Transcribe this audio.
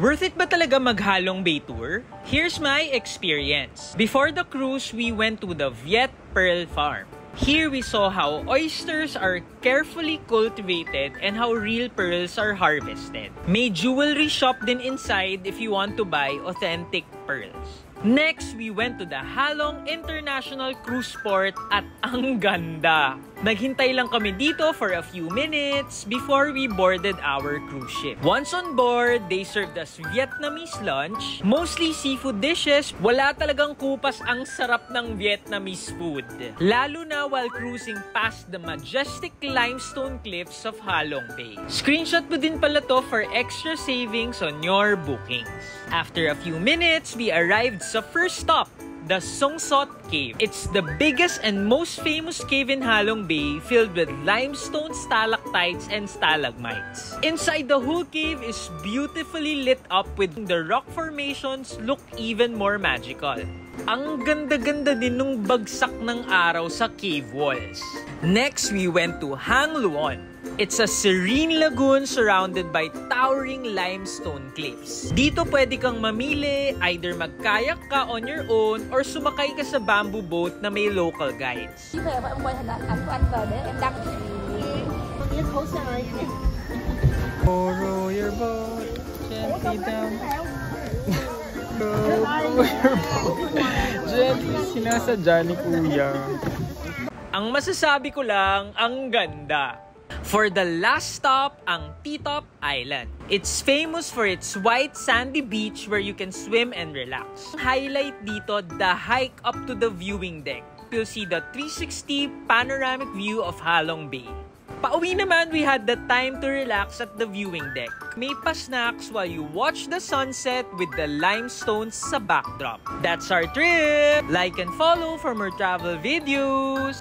Worth it ba talaga maghalong bay tour? Here's my experience. Before the cruise, we went to the Viet Pearl Farm. Here we saw how oysters are carefully cultivated and how real pearls are harvested. May jewelry shop din inside if you want to buy authentic pearls. Next, we went to the Halong International Cruise Port at ang ganda! Naghintay lang kami dito for a few minutes before we boarded our cruise ship. Once on board, they served us Vietnamese lunch, mostly seafood dishes. Wala talagang kupas ang sarap ng Vietnamese food. Lalo na while cruising past the majestic limestone cliffs of Halong Bay. Screenshot mo din pala to for extra savings on your bookings. After a few minutes, we arrived sa first stop, the Song Sot Cave. It's the biggest and most famous cave in Halong Bay, filled with limestone stalactites and stalagmites. Inside the whole cave is beautifully lit up with the rock formations look even more magical. Ang ganda-ganda din nung bagsak ng araw sa cave walls. Next, we went to Hang Luon. It's a serene lagoon surrounded by towering limestone cliffs. Dito pwede kang mamili, either magkayak ka on your own or sumakay ka sa bamboo boat na may local guides. Row your boat gently down. Row your boat gently. Sinasadya ni Kuya. Ang masasabi ko lang, ang ganda. For the last stop, ang T-Top Island. It's famous for its white sandy beach where you can swim and relax. Highlight dito, the hike up to the viewing deck. You'll see the 360 panoramic view of Halong Bay. Pauwi naman, we had the time to relax at the viewing deck. May pa-snacks while you watch the sunset with the limestones sa backdrop. That's our trip! Like and follow for more travel videos!